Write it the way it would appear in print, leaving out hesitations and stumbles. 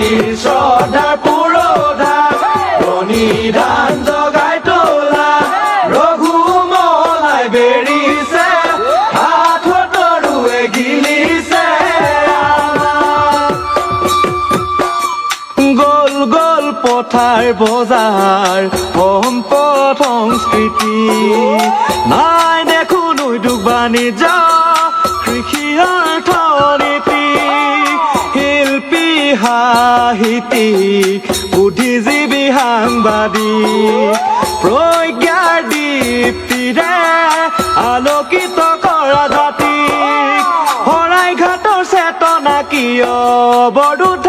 জাতিৰ শ্ৰদ্ধাৰ পুৰোধা প্ৰণিধান জগাই তোলা ৰঘুমলাই বেৰিছে হাতত তৰুৱে গিলিছে গল গল পথাৰ বজাৰ সম্পদ সংস্কৃতি নাই দেখোন উদ্যোগ বাণিজ্য কৃষি অৰ্থনীতি শিল্পী সাহিত্যিক বুদ্ধিজীৱী সাংবাদিক প্ৰজ্ঞাৰ দীপ্তিৰে আলোকিত কৰা জাতিক শৰাইঘাটৰ চেতনা কিয় বৰদূত